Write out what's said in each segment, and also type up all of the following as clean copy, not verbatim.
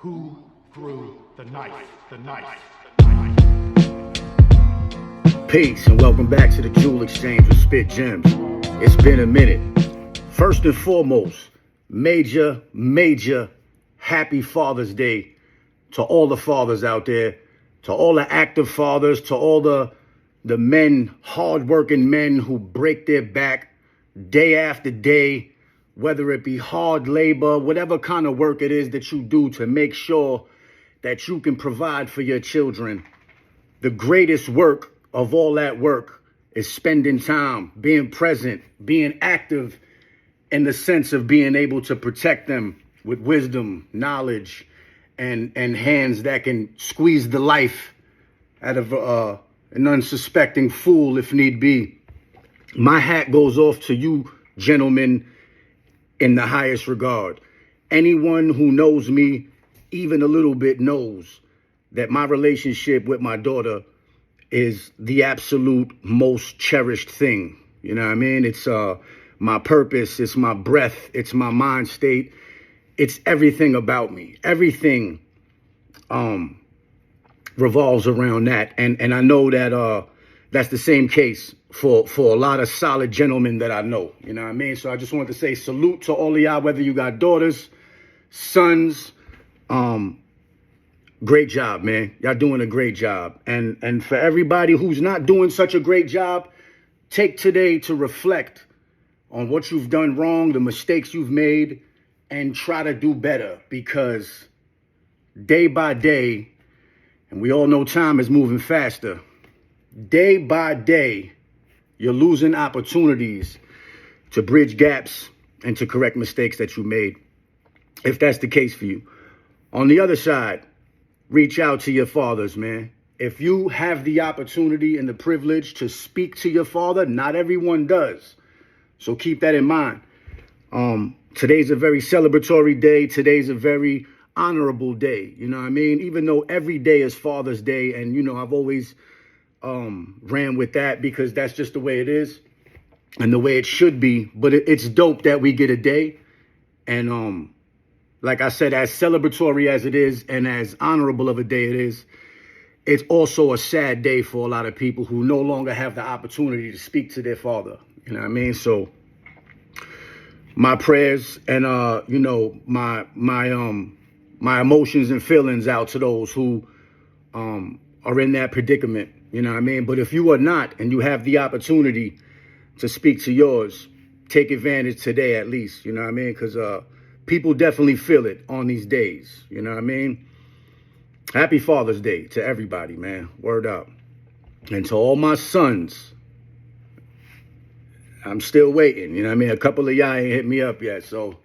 Who threw the knife? The knife. Peace and welcome back to the Jewel Exchange with Spit Gems. It's been a minute. First and foremost, major happy Father's Day to all the fathers out there, to all the active fathers, to all the men, hardworking men who break their back day after day, whether it be hard labor, whatever kind of work it is that you do to make sure that you can provide for your children. The greatest work of all that work is spending time, being present, being active in the sense of being able to protect them with wisdom, knowledge, and hands that can squeeze the life out of an unsuspecting fool if need be. My hat goes off to you, gentlemen, in the highest regard. Anyone who knows me even a little bit knows that my relationship with my daughter is the absolute most cherished thing. You know what I mean? It's my purpose, it's my breath, it's my mind state. It's everything about me. Everything revolves around that. And I know that that's the same case for a lot of solid gentlemen that I know. You know what I mean? So I just wanted to say salute to all of y'all, whether you got daughters, sons. Great job, man. Y'all doing a great job. And for everybody who's not doing such a great job, take today to reflect on what you've done wrong, the mistakes you've made, and try to do better, because day by day, and we all know time is moving faster, day by day, you're losing opportunities to bridge gaps and to correct mistakes that you made, if that's the case for you. On the other side, reach out to your fathers, man. If you have the opportunity and the privilege to speak to your father, not everyone does. So keep that in mind. Today's a very celebratory day. Today's a very honorable day. You know what I mean? Even though every day is Father's Day, and, you know, I've always ran with that because that's just the way it is and the way it should be. But it's dope that we get a day. And like I said, as celebratory as it is and as honorable of a day it is, it's also a sad day for a lot of people who no longer have the opportunity to speak to their father. You know what I mean? So my prayers and, you know, my emotions and feelings out to those who are in that predicament. You know what I mean? But if you are not, and you have the opportunity to speak to yours, take advantage today at least. You know what I mean? Because people definitely feel it on these days. You know what I mean? Happy Father's Day to everybody, man. Word up. And to all my sons, I'm still waiting. You know what I mean? A couple of y'all ain't hit me up yet, so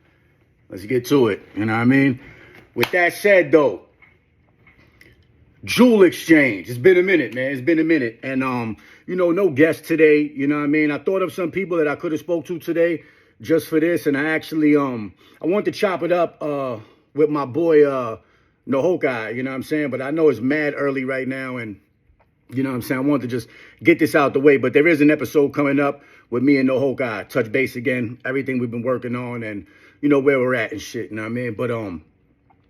let's get to it. You know what I mean? With that said, though, Jewel Exchange. It's been a minute, man. It's been a minute. And, you know, no guest today. You know what I mean? I thought of some people that I could have spoke to today just for this. And I actually, I wanted to chop it up with my boy, Nahokai. You know what I'm saying? But I know it's mad early right now. And, you know what I'm saying? I wanted to just get this out the way. But there is an episode coming up with me and Nahokai. Touch base again. Everything we've been working on and, you know, where we're at and shit. You know what I mean? But,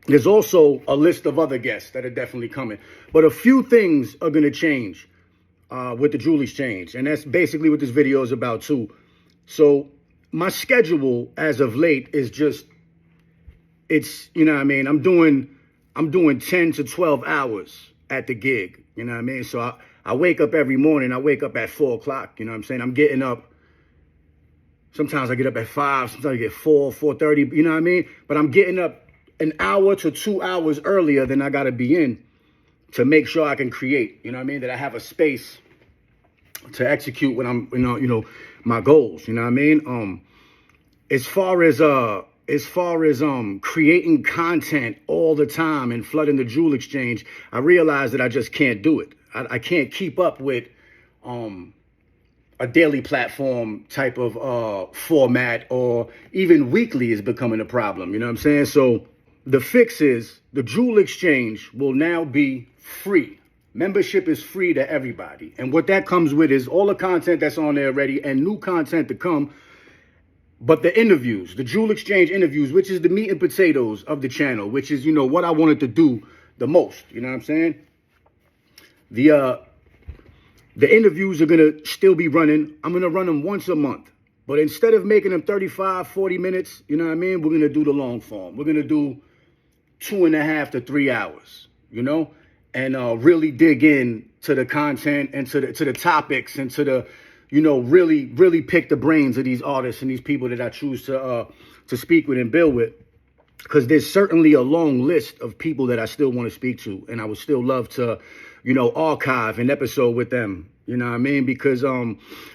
there's also a list of other guests that are definitely coming. But a few things are going to change with the Jewel Exchange. And that's basically what this video is about, too. So my schedule as of late is just, it's, you know what I mean? I'm doing 10 to 12 hours at the gig. You know what I mean? So I wake up every morning. I wake up at 4 o'clock. You know what I'm saying? I'm getting up. Sometimes I get up at 5. Sometimes I get 4:30. You know what I mean? But I'm getting up an hour to 2 hours earlier than I got to be in to make sure I can create, you know what I mean? That I have a space to execute when I'm, you know, my goals, you know what I mean? As far as creating content all the time and flooding the Jewel Exchange, I realized that I just can't do it. I can't keep up with, a daily platform type of format, or even weekly is becoming a problem, you know what I'm saying? So the fix is the Jewel Exchange will now be free. Membership is free to everybody. And what that comes with is all the content that's on there already and new content to come. But the interviews, the Jewel Exchange interviews, which is the meat and potatoes of the channel, which is, what I wanted to do the most. You know what I'm saying? The interviews are going to still be running. I'm going to run them once a month. But instead of making them 35, 40 minutes, you know what I mean? We're going to do the long form. We're going to do 2.5 to 3 hours, and really dig in to the content and to the topics and to the, really, really pick the brains of these artists and these people that I choose to speak with and build with. Because there's certainly a long list of people that I still want to speak to. And I would still love to, archive an episode with them. You know what I mean? Because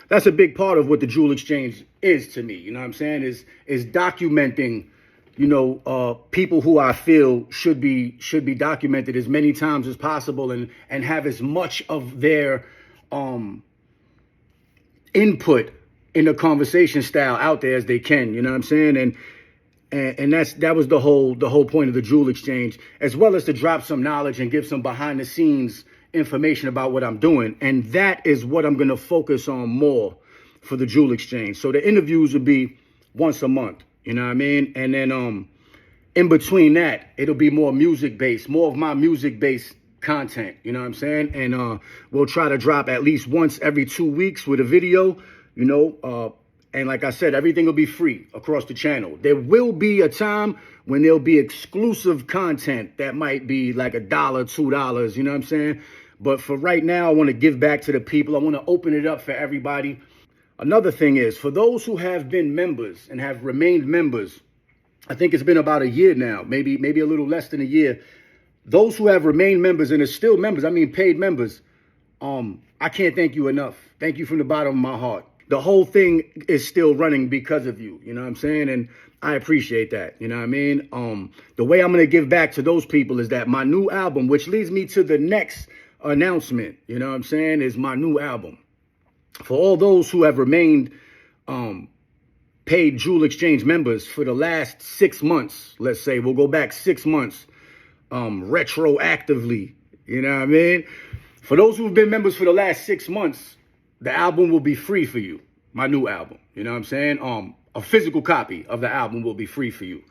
that's a big part of what the Jewel Exchange is to me. You know what I'm saying? Is documenting, people who I feel should be documented as many times as possible and have as much of their input in the conversation style out there as they can. You know what I'm saying? And that was the whole point of the Jewel Exchange, as well as to drop some knowledge and give some behind the scenes information about what I'm doing. And that is what I'm going to focus on more for the Jewel Exchange. So the interviews will be once a month, you know what I mean? And then in between that, it'll be more music-based, more of my music-based content, you know what I'm saying? And we'll try to drop at least once every 2 weeks with a video, and like I said, everything will be free across the channel. There will be a time when there'll be exclusive content that might be like $1, $2, you know what I'm saying? But for right now, I want to give back to the people. I want to open it up for everybody. Another thing is, for those who have been members and have remained members, I think it's been about a year now, maybe a little less than a year. Those who have remained members and are still members, I mean paid members, I can't thank you enough. Thank you from the bottom of my heart. The whole thing is still running because of you, you know what I'm saying? And I appreciate that, you know what I mean? The way I'm going to give back to those people is that my new album, which leads me to the next announcement, you know what I'm saying, is my new album. For all those who have remained paid Jewel Exchange members for the last 6 months, let's say, we'll go back 6 months retroactively, you know what I mean? For those who've been members for the last 6 months, the album will be free for you. My new album, you know what I'm saying? A physical copy of the album will be free for you.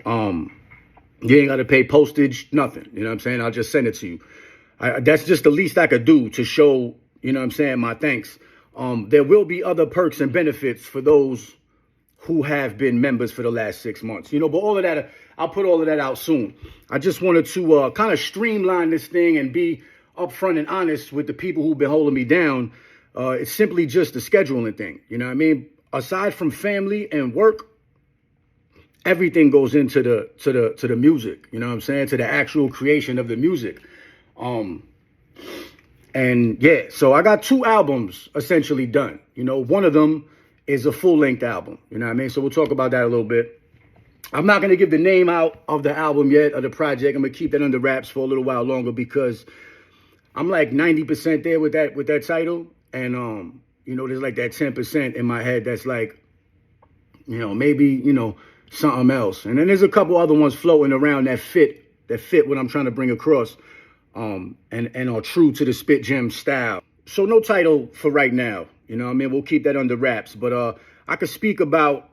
You ain't got to pay postage, nothing. You know what I'm saying? I'll just send it to you. That's just the least I could do to show, you know what I'm saying, my thanks. There will be other perks and benefits for those who have been members for the last 6 months. But all of that, I'll put all of that out soon. I just wanted to kind of streamline this thing and be upfront and honest with the people who've been holding me down. It's simply just a scheduling thing. You know what I mean? Aside from family and work, everything goes into the music. You know what I'm saying? To the actual creation of the music. And yeah, so I got 2 albums essentially done. One of them is a full-length album. You know what I mean? So we'll talk about that a little bit. I'm not going to give the name out of the album yet, of the project. I'm going to keep that under wraps for a little while longer because I'm like 90% there with that title. And, there's like that 10% in my head that's like, maybe, something else. And then there's a couple other ones floating around that fit what I'm trying to bring across, and are true to the Spit Gem style. So no title for right now, we'll keep that under wraps, but, I could speak about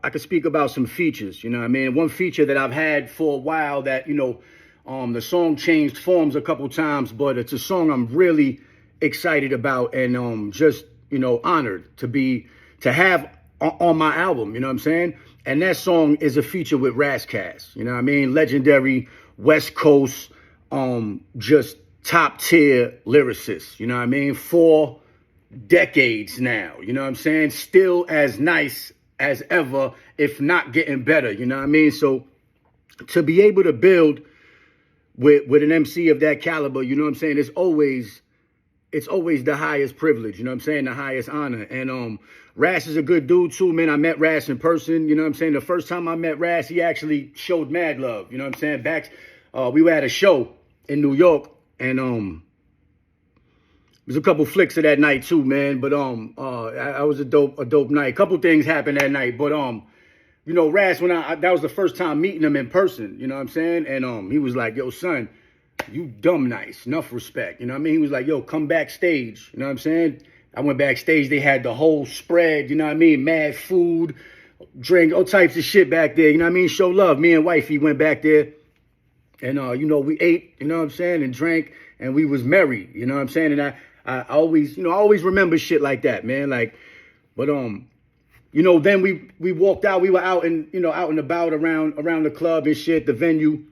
some features, one feature that I've had for a while that, the song changed forms a couple times, but it's a song I'm really excited about and, just, honored to have on my album, you know what I'm saying? And that song is a feature with Ras Kass, legendary West Coast, just top tier lyricist, 4 decades now, you know what I'm saying? Still as nice as ever, if not getting better, you know what I mean? So to be able to build with an MC of that caliber, you know what I'm saying? It's always the highest privilege, you know what I'm saying? The highest honor. And Ras is a good dude too, man. I met Ras in person, you know what I'm saying? The first time I met Ras, he actually showed mad love, you know what I'm saying? We were at a show in New York, and there's a couple flicks of that night too, man. But I was a dope night. A couple things happened that night, but Ras, that was the first time meeting him in person, you know what I'm saying? And he was like, yo, son, you dumb nice, enough respect, you know what I mean? He was like, yo, come backstage, you know what I'm saying? I went backstage, they had the whole spread, you know what I mean? Mad food, drink all types of shit back there. You know what I mean? Show love. Me and wifey went back there, and we ate. You know what I'm saying? And drank, and we was merry. You know what I'm saying? And I always, I always remember shit like that, man. Like, but then we walked out. We were out and about around the club and shit, the venue,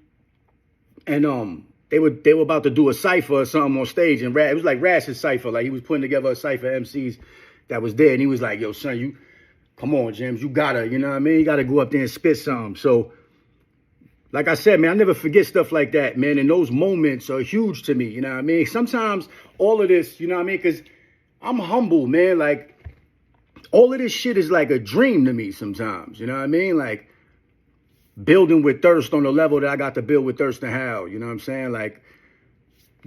and they were about to do a cipher or something on stage, and it was like Rash's cipher. Like, he was putting together a cipher MCs that was there, and he was like, "Yo, son, you come on, James, you gotta, you know what I mean? You gotta go up there and spit something." So, like I said, man, I never forget stuff like that, man. And those moments are huge to me, you know what I mean? Sometimes all of this, you know what I mean? Because I'm humble, man. Like, all of this shit is like a dream to me sometimes, you know what I mean? Like, building with Thirst on the level that I got to build with Thirst and Hal, you know what I'm saying? Like,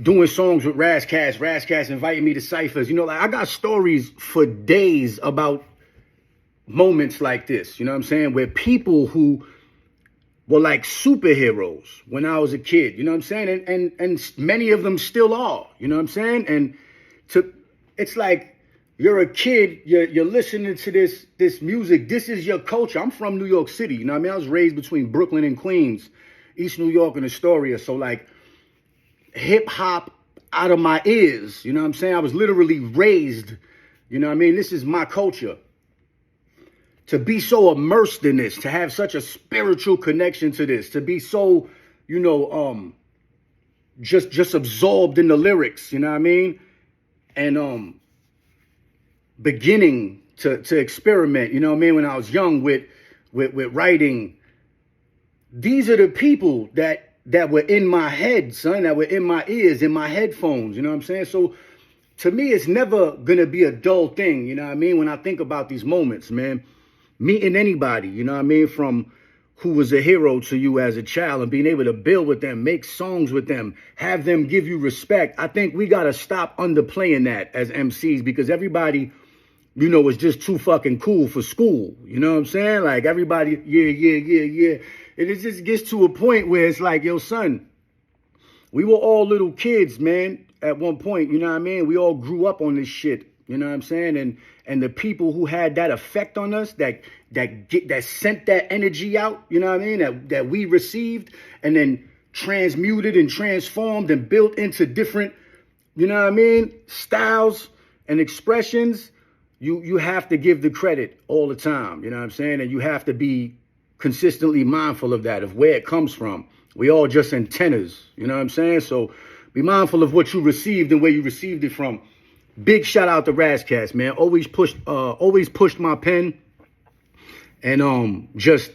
doing songs with Razzcast inviting me to ciphers. Like, I got stories for days about moments like this, you know what I'm saying? Where people who were like superheroes when I was a kid, you know what I'm saying? And many of them still are, you know what I'm saying? And it's like, you're a kid, you're listening to this music. This is your culture. I'm from New York City, you know what I mean? I was raised between Brooklyn and Queens, East New York and Astoria. So, like, hip hop out of my ears, you know what I'm saying? I was literally raised, you know what I mean? This is my culture. To be so immersed in this, to have such a spiritual connection to this, to be so, just absorbed in the lyrics, you know what I mean? And beginning to experiment, you know what I mean, when I was young with writing. These are the people that were in my head, son, that were in my ears, in my headphones, you know what I'm saying? So to me, it's never gonna be a dull thing, you know what I mean, when I think about these moments, man. Meeting anybody, you know what I mean, from who was a hero to you as a child, and being able to build with them, make songs with them, have them give you respect. I think we gotta stop underplaying that as MCs, because everybody, is just too fucking cool for school. You know what I'm saying? Like, everybody, yeah. And it just gets to a point where it's like, yo, son, we were all little kids, man, at one point, you know what I mean? We all grew up on this shit, you know what I'm saying? And the people who had that effect on us, that sent that energy out, you know what I mean? That we received and then transmuted and transformed and built into different, you know what I mean, styles and expressions. You have to give the credit all the time, you know what I'm saying? And you have to be consistently mindful of that, of where it comes from. We all just antennas, you know what I'm saying? So be mindful of what you received and where you received it from. Big shout out to Razzcast, man. Always pushed my pen. And just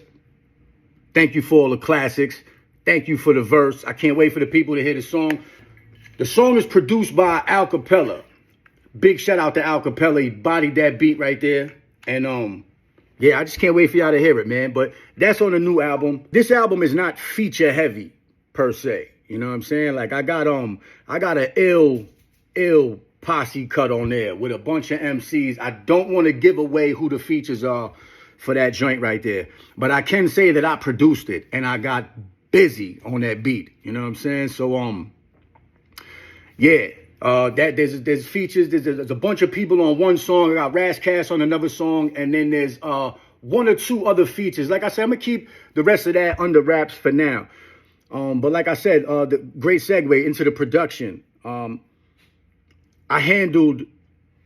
thank you for all the classics. Thank you for the verse. I can't wait for the people to hear the song. The song is produced by Al Capella. Big shout out to Al Capella. He bodied that beat right there. And yeah, I just can't wait for y'all to hear it, man. But that's on the new album. This album is not feature heavy per se. You know what I'm saying? Like, I got an ill posse cut on there with a bunch of MCs. I don't want to give away who the features are for that joint right there. But I can say that I produced it and I got busy on that beat. You know what I'm saying? So yeah. That there's features. There's a bunch of people on one song. I got Razzcast on another song, and then there's one or two other features. Like I said, I'm gonna keep the rest of that under wraps for now. But like I said, the great segue into the production. I handled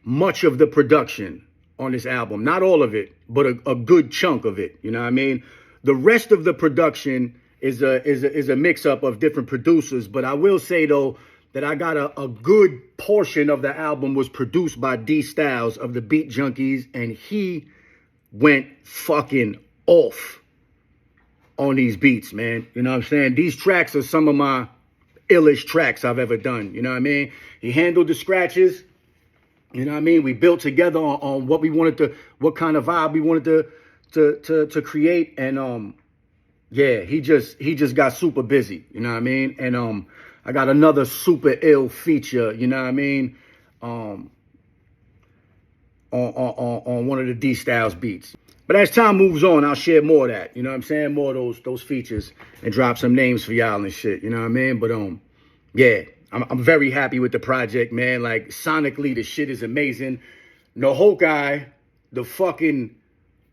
much of the production on this album, not all of it, but a good chunk of it. You know what I mean? The rest of the production is a mix up of different producers. But I will say though, that I got a good portion of the album was produced by D Styles of the Beat Junkies, and he went fucking off on these beats, man. You know what I'm saying? These tracks are some of my illest tracks I've ever done. You know what I mean? He handled the scratches. You know what I mean? We built together on what we wanted to, what kind of vibe we wanted to create, and yeah, he just got super busy. You know what I mean? And I got another super ill feature, you know what I mean, on one of the D Styles beats. But as time moves on, I'll share more of that, you know what I'm saying, more of those features, and drop some names for y'all and shit, you know what I mean. But yeah, I'm very happy with the project, man. Like, sonically, the shit is amazing. No Hawkeye, the fucking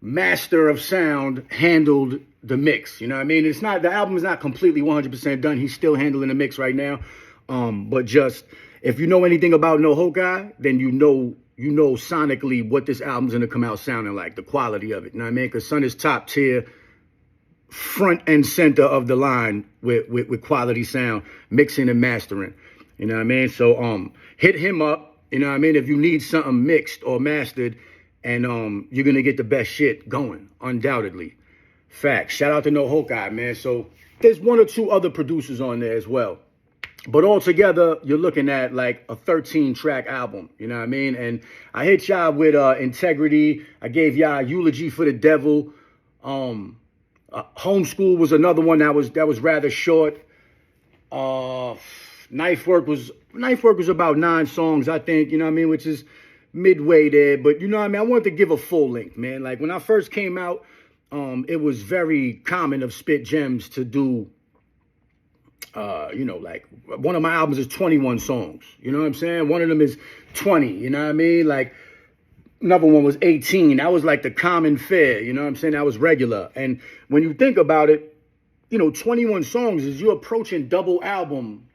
master of sound handled the mix. You know what I mean? It's not, the album is not completely 100% done. He's still handling the mix right now. But just, if you know anything about No Hawkeye, then you know sonically what this album's gonna come out sounding like, the quality of it. You know what I mean? Because Son is top tier, front and center of the line with quality sound, mixing and mastering. You know what I mean? So hit him up, you know what I mean, if you need something mixed or mastered, and you're gonna get the best shit going, undoubtedly. Facts. Shout out to No Hawkeye, man. So there's one or two other producers on there as well. But altogether, you're looking at like a 13-track album, you know what I mean? And I hit y'all with Integrity. I gave y'all Eulogy for the Devil. Homeschool was another one that was rather short. Knife Work was about 9 songs, I think, you know what I mean, which is midway there. But you know what I mean? I wanted to give a full length, man. Like when I first came out, it was very common of Spit Gems to do, you know, like one of my albums is 21 songs. You know what I'm saying? One of them is 20, you know what I mean? Like another one was 18. That was like the common fare, you know what I'm saying? That was regular. And when you think about it, you know, 21 songs is you're approaching double album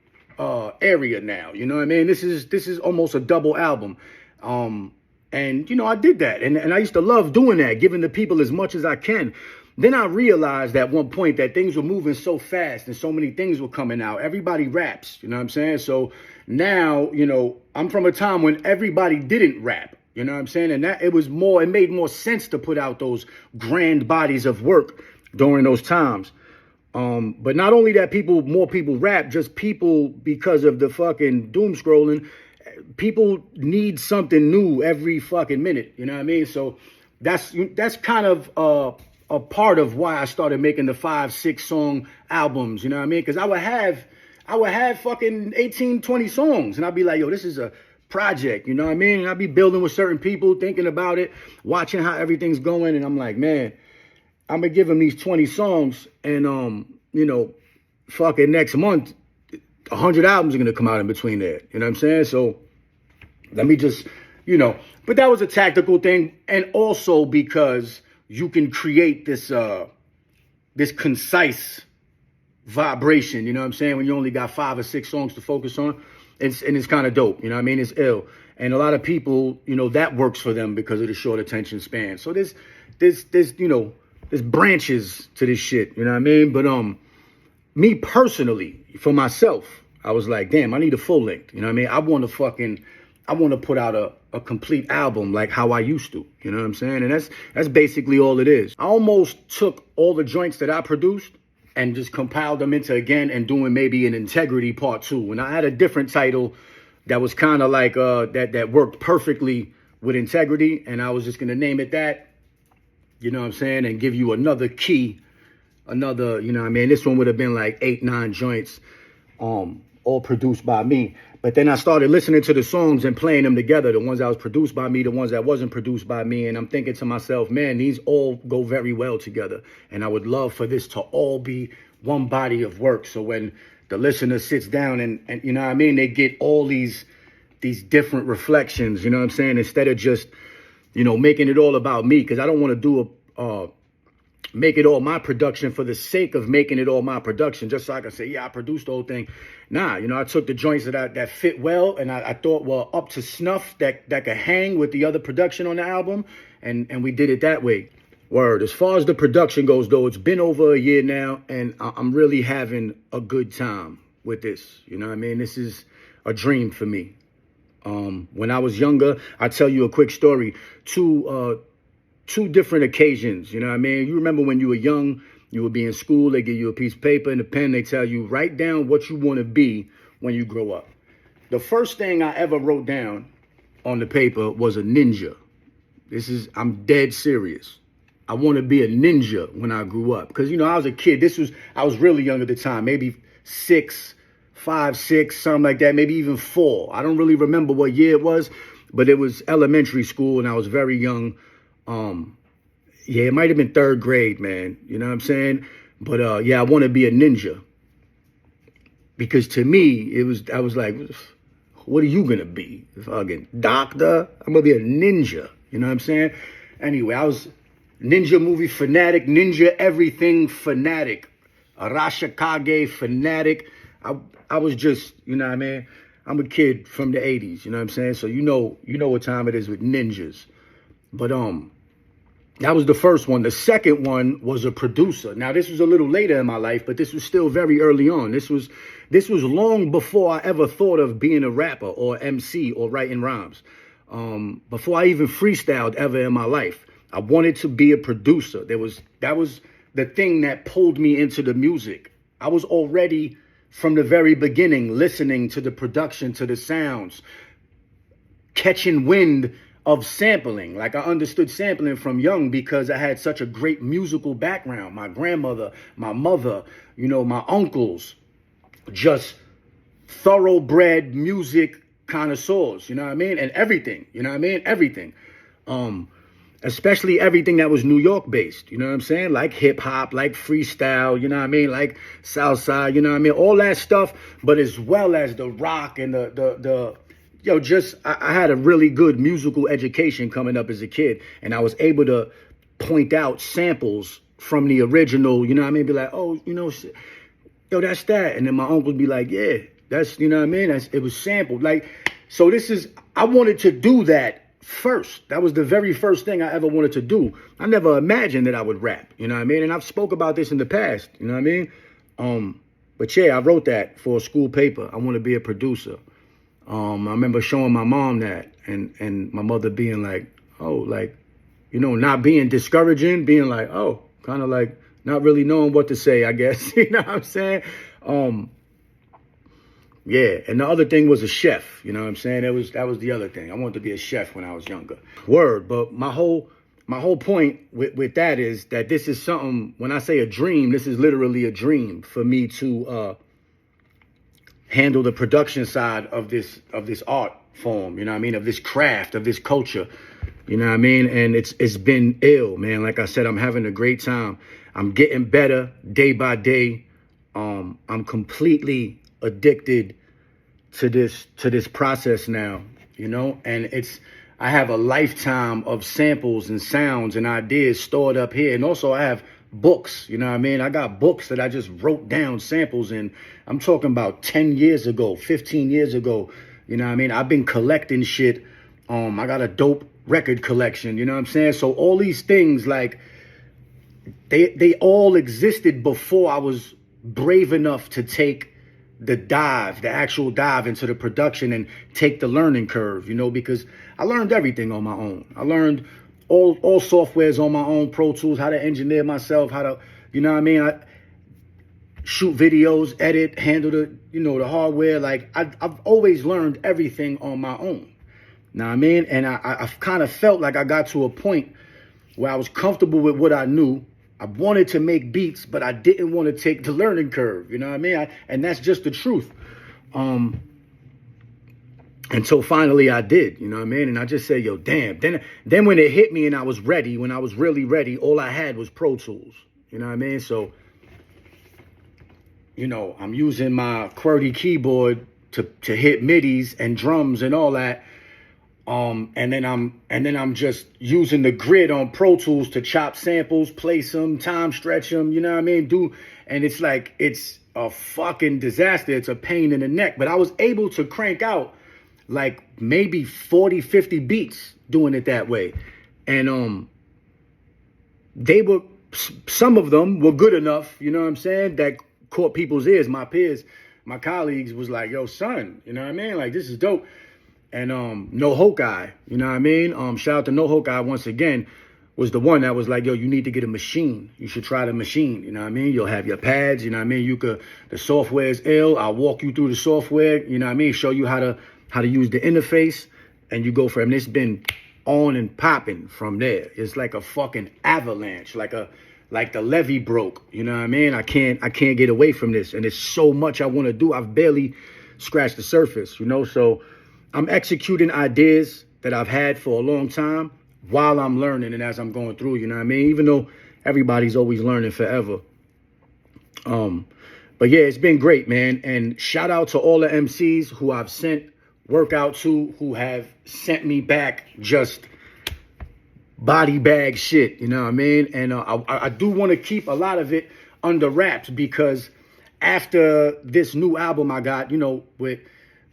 area now. You know what I mean? This is almost a double album. And you know, I did that. And I used to love doing that, giving the people as much as I can. Then I realized at one point that things were moving so fast and so many things were coming out. Everybody raps, you know what I'm saying? So now, you know, I'm from a time when everybody didn't rap, you know what I'm saying? And that it made more sense to put out those grand bodies of work during those times. But not only that more people rap, just people, because of the fucking doom scrolling, people need something new every fucking minute, you know what I mean? So that's kind of a part of why I started making the 5-6 song albums, you know what I mean? Because I would have fucking 18, 20 songs, and I'd be like, yo, this is a project, you know what I mean? And I'd be building with certain people, thinking about it, watching how everything's going, and I'm like, man, I'm gonna give them these 20 songs, and you know, fucking next month, 100 albums are gonna come out in between there, you know what I'm saying? So let me just, you know, but that was a tactical thing, and also because you can create this this concise vibration, you know what I'm saying, when you only got 5 or 6 songs to focus on. It's kind of dope, you know what I mean? It's ill. And a lot of people, you know, that works for them because of the short attention span. So there's you know, there's branches to this shit, you know what I mean? But me personally, for myself, I was like, damn, I need a full length, you know what I mean? I want to put out a complete album like how I used to, you know what I'm saying? And that's basically all it is. I almost took all the joints that I produced and just compiled them into again and doing maybe an Integrity Part 2. And I had a different title that was kind of like that worked perfectly with Integrity, and I was just gonna name it that, you know what I'm saying, and give you another key, you know what I mean? This one would have been like 8, 9 joints, all produced by me. But then I started listening to the songs and playing them together, the ones that was produced by me, the ones that wasn't produced by me. And I'm thinking to myself, man, these all go very well together. And I would love for this to all be one body of work. So when the listener sits down and you know what I mean, they get all these different reflections, you know what I'm saying? Instead of just, you know, making it all about me. Because I don't want to do make it all my production for the sake of making it all my production, just so I can say, yeah, I produced the whole thing. Nah, you know, I took the joints that fit well, and I thought were up to snuff, that could hang with the other production on the album, and we did it that way. Word. As far as the production goes, though, it's been over a year now, and I'm really having a good time with this. You know what I mean? This is a dream for me. When I was younger, I'll tell you a quick story. Two different occasions, you know what I mean? You remember when you were young, you would be in school, they give you a piece of paper and a pen, they tell you, write down what you want to be when you grow up. The first thing I ever wrote down on the paper was a ninja. I'm dead serious. I want to be a ninja when I grew up. Because, you know, I was a kid. I was really young at the time, maybe 5, 6, something like that, maybe even 4. I don't really remember what year it was, but it was elementary school and I was very young. Yeah, it might have been 3rd grade, man. You know what I'm saying? But yeah, I want to be a ninja. Because to me, I was like, what are you going to be? Fucking doctor? I'm going to be a ninja. You know what I'm saying? Anyway, I was ninja movie fanatic, ninja everything fanatic, Arashikage fanatic. I was just, you know what I mean? I'm a kid from the 80s, you know what I'm saying? So you know what time it is with ninjas. But that was the first one. The second one was a producer. Now this was a little later in my life, but this was still very early on. This was long before I ever thought of being a rapper or MC or writing rhymes. Before I even freestyled ever in my life. I wanted to be a producer. That was the thing that pulled me into the music. I was already from the very beginning listening to the production, to the sounds, catching wind of sampling. Like I understood sampling from young because I had such a great musical background. My grandmother, my mother, my uncles, just thoroughbred music connoisseurs, you know what I mean? And everything, you know what I mean? Everything. Especially everything that was New York based, you know what I'm saying? Like hip hop, like freestyle, you know what I mean? Like Southside, you know what I mean? All that stuff, but as well as the rock and I had a really good musical education coming up as a kid, and I was able to point out samples from the original, you know what I mean? Be like, oh, that's that. And then my uncle would be like, yeah, that's, you know what I mean? It was sampled. Like, so I wanted to do that first. That was the very first thing I ever wanted to do. I never imagined that I would rap, you know what I mean? And I've spoke about this in the past, you know what I mean? But yeah, I wrote that for a school paper. I want to be a producer. I remember showing my mom that and my mother being like, oh, like, not being discouraging, being like, oh, kind of like not really knowing what to say, I guess. You know what I'm saying? Yeah, and the other thing was a chef, you know what I'm saying? That was the other thing. I wanted to be a chef when I was younger. Word, but my whole point with that is that this is something, when I say a dream, this is literally a dream for me to handle the production side of this art form, you know what I mean, of this craft, of this culture, you know what I mean? And it's been ill, man. Like I said, I'm having a great time. I'm getting better day by day. I'm completely addicted to this process now, and I have a lifetime of samples and sounds and ideas stored up here. And also I have books, you know what I mean? I got books that I just wrote down samples in. I'm talking about 10 years ago, 15 years ago, you know what I mean? I've been collecting shit. I got a dope record collection, you know what I'm saying? So all these things, like, they all existed before I was brave enough to take the actual dive into the production and take the learning curve, because I learned everything on my own. I learned all softwares on my own, Pro Tools, how to engineer myself, how to, you know what I mean? I shoot videos, edit, handle the hardware. Like I've always learned everything on my own. Know what I mean? And I've kind of felt like I got to a point where I was comfortable with what I knew. I wanted to make beats, but I didn't want to take the learning curve. You know what I mean? And that's just the truth. Until finally I did, you know what I mean? And I just said, yo, damn. Then when it hit me and I was ready, when I was really ready, all I had was Pro Tools. You know what I mean? So, I'm using my QWERTY keyboard to hit midis and drums and all that. And then I'm just using the grid on Pro Tools to chop samples, place them, time stretch them, you know what I mean? And it's like, it's a fucking disaster. It's a pain in the neck. But I was able to crank out like maybe 40, 50 beats doing it that way. And some of them were good enough, you know what I'm saying, that caught people's ears. My peers, my colleagues was like, yo, son, you know what I mean? Like, this is dope. And No Hawkeye, you know what I mean? Shout out to No Hawkeye once again, was the one that was like, yo, you need to get a machine. You should try the machine, you know what I mean? You'll have your pads, you know what I mean? The software is ill. I'll walk you through the software, you know what I mean? Show you how to use the interface, and you go from, it's been on and popping from there. It's like a fucking avalanche, like the levee broke, you know what I mean? I can't get away from this, and there's so much I want to do. I've barely scratched the surface, so I'm executing ideas that I've had for a long time while I'm learning and as I'm going through, you know what I mean? Even though everybody's always learning forever. But yeah, it's been great, man. And shout out to all the MCs who I've sent work out to, who have sent me back just body bag shit, you know what I mean? And I do want to keep a lot of it under wraps because after this new album I got, you know, with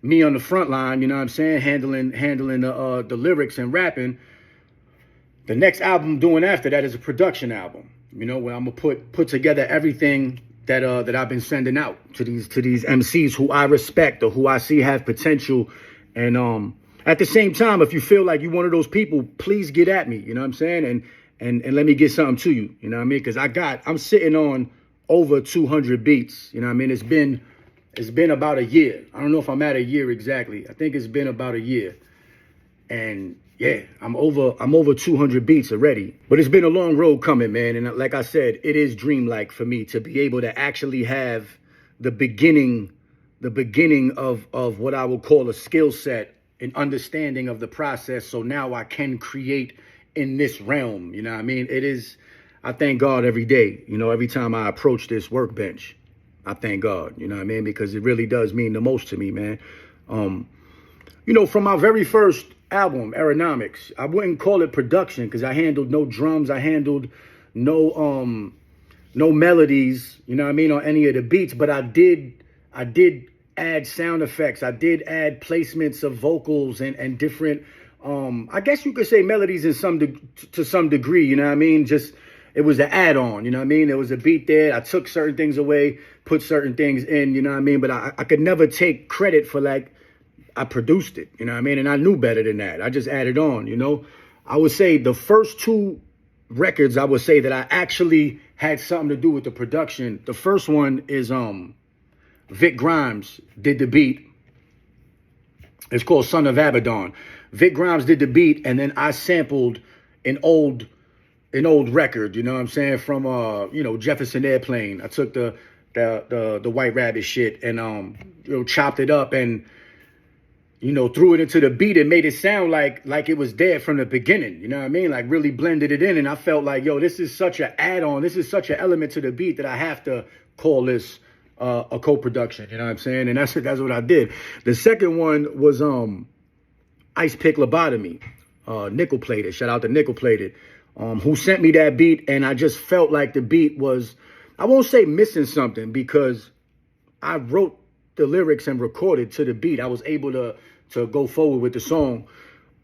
me on the front line, you know what I'm saying, handling the lyrics and rapping, the next album I'm doing after that is a production album, you know, where I'm gonna put together everything that I've been sending out to these MCs who I respect or who I see have potential. And at the same time, if you feel like you're one of those people, please get at me, you know what I'm saying? And let me get something to you, you know what I mean? Because I'm sitting on over 200 beats, you know what I mean? It's been about a year. I don't know if I'm at a year exactly. I think it's been about a year. And yeah, I'm over 200 beats already. But it's been a long road coming, man. And like I said, it is dreamlike for me to be able to actually have the beginning of what I would call a skill set and understanding of the process. So now I can create in this realm. You know what I mean? I thank God every day, you know, every time I approach this workbench. I thank God, you know what I mean? Because it really does mean the most to me, man. You know, from my very first album, Aeronomics, I wouldn't call it production because I handled no drums. I handled no melodies, you know what I mean, on any of the beats. But I did add sound effects. I did add placements of vocals and different, I guess you could say melodies to some degree, you know what I mean? Just, it was an add-on, you know what I mean? There was a beat there. I took certain things away, put certain things in, you know what I mean? But I could never take credit for, like, I produced it, you know what I mean? And I knew better than that. I just added on, you know? I would say the first two records, I would say that I actually had something to do with the production. The first one is Vic Grimes did the beat. It's called Son of Abaddon. Vic Grimes did the beat, and then I sampled an old record, you know what I'm saying, from you know, Jefferson Airplane. I took the White Rabbit shit and you know, chopped it up and, you know, threw it into the beat and made it sound like it was there from the beginning, you know what I mean? Like really blended it in, and I felt like, yo, this is such an add-on, this is such an element to the beat that I have to call this a co-production, you know what I'm saying? And that's what I did. The second one was Ice Pick Lobotomy, Nickel Plated. Shout out to Nickel Plated. Who sent me that beat, and I just felt like the beat was, I won't say missing something because I wrote the lyrics and recorded to the beat. I was able to go forward with the song.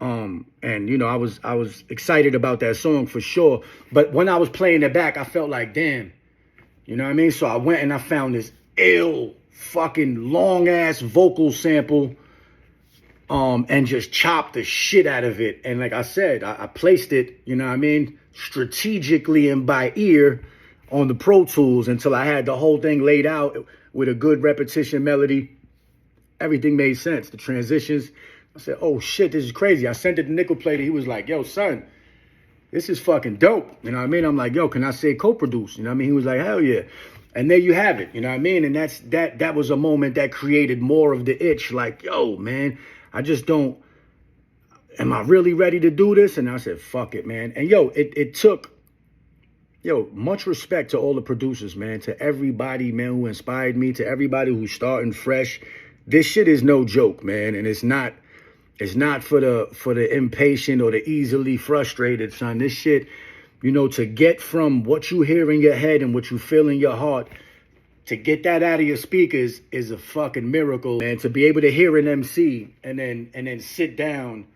And you know, I was excited about that song for sure. But when I was playing it back, I felt like, damn, you know what I mean? So I went and I found this ill fucking long ass vocal sample. And just chopped the shit out of it. And like I said, I placed it, you know what I mean, strategically and by ear on the Pro Tools until I had the whole thing laid out with a good repetition melody. Everything made sense. The transitions, I said, oh shit, this is crazy. I sent it to Nickel Plater. He was like, yo, son, this is fucking dope. You know what I mean? I'm like, yo, can I say co-produce? You know what I mean? He was like, hell yeah. And there you have it. You know what I mean? And that was a moment that created more of the itch. Like, yo, man, I just don't, am I really ready to do this? And I said, fuck it, man. And yo, it took, much respect to all the producers, man, to everybody, man, who inspired me, to everybody who's starting fresh. This shit is no joke, man. And it's not for the impatient or the easily frustrated, son. This shit, to get from what you hear in your head and what you feel in your heart, to get that out of your speakers is a fucking miracle, man. To be able to hear an MC and then sit down,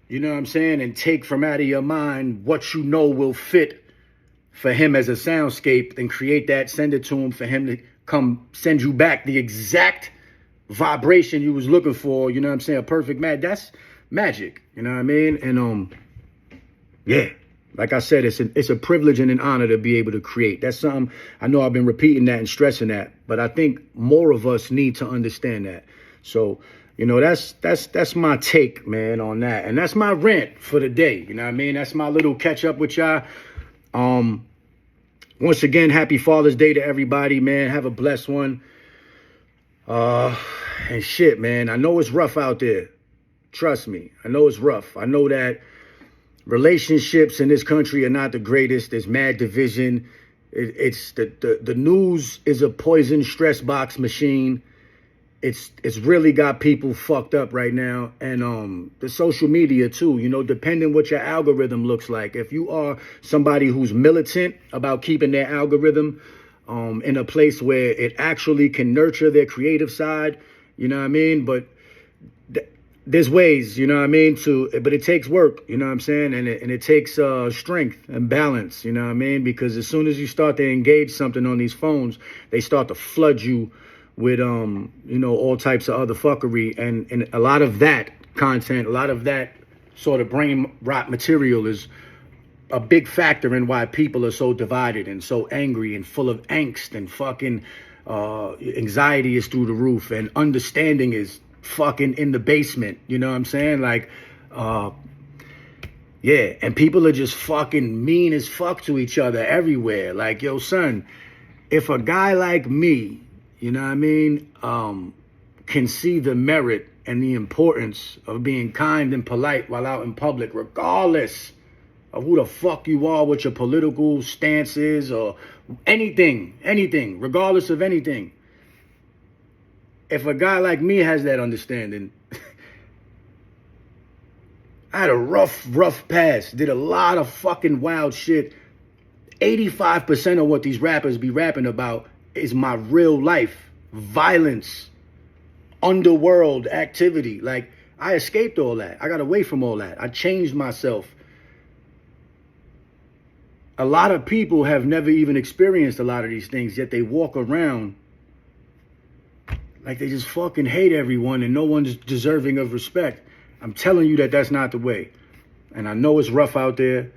you know what I'm saying, and take from out of your mind what you know will fit for him as a soundscape and create that, send it to him for him to come send you back the exact vibration you was looking for, you know what I'm saying, a perfect match. That's magic, you know what I mean? And yeah. Like I said, it's a privilege and an honor to be able to create. That's something, I know I've been repeating that and stressing that, but I think more of us need to understand that. So, that's my take, man, on that. And that's my rant for the day. You know what I mean? That's my little catch up with y'all. Once again, happy Father's Day to everybody, man. Have a blessed one. And shit, man, I know it's rough out there. Trust me. I know it's rough. I know that relationships in this country are not the greatest. There's mad division. It's the news is a poison stress box machine. it's really got people fucked up right now, and the social media too. You know, depending what your algorithm looks like. If you are somebody who's militant about keeping their algorithm in a place where it actually can nurture their creative side, you know what I mean. But there's ways, you know what I mean, but it takes work, you know what I'm saying, and it takes strength and balance, you know what I mean, because as soon as you start to engage something on these phones, they start to flood you with you know, all types of other fuckery, and a lot of that content, a lot of that sort of brain rot material is a big factor in why people are so divided and so angry and full of angst, and fucking anxiety is through the roof, and understanding is fucking in the basement, you know what I'm saying? Like, yeah, and people are just fucking mean as fuck to each other everywhere. Like, yo, son, if a guy like me, you know what I mean, can see the merit and the importance of being kind and polite while out in public, regardless of who the fuck you are, what your political stance is, or anything, regardless of anything. If a guy like me has that understanding, I had a rough past, did a lot of fucking wild shit. 85% of what these rappers be rapping about is my real life. Violence, underworld activity. Like, I escaped all that. I got away from all that. I changed myself. A lot of people have never even experienced a lot of these things, yet they walk around like they just fucking hate everyone and no one's deserving of respect. I'm telling you that that's not the way. And I know it's rough out there.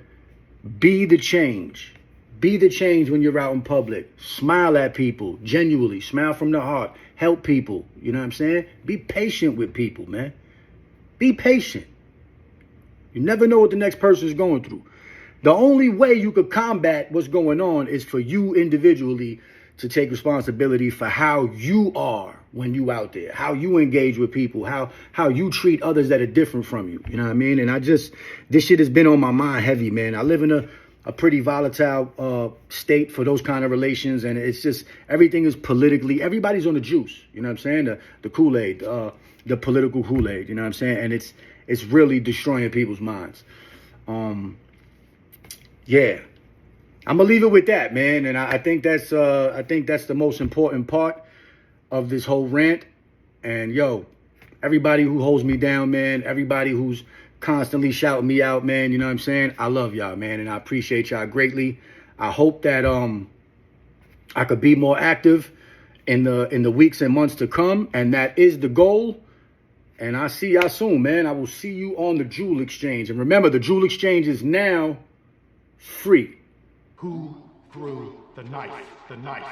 Be the change. Be the change when you're out in public. Smile at people, genuinely. Smile from the heart. Help people. You know what I'm saying? Be patient with people, man. Be patient. You never know what the next person is going through. The only way you could combat what's going on is for you individually to take responsibility for how you are when you out there, how you engage with people, how you treat others that are different from you. You know what I mean? And this shit has been on my mind heavy, man. I live in a pretty volatile state for those kind of relations, and it's just, everything is politically, everybody's on the juice, you know what I'm saying? The Kool-Aid, the political Kool-Aid, you know what I'm saying? And it's really destroying people's minds. Yeah. I'm gonna leave it with that, man, and I think that's the most important part of this whole rant. And yo, everybody who holds me down, man, everybody who's constantly shouting me out, man, you know what I'm saying? I love y'all, man, and I appreciate y'all greatly. I hope that I could be more active in the weeks and months to come, and that is the goal. And I'll see y'all soon, man. I will see you on the Jewel Exchange. And remember, the Jewel Exchange is now free. Who threw the knife? The knife.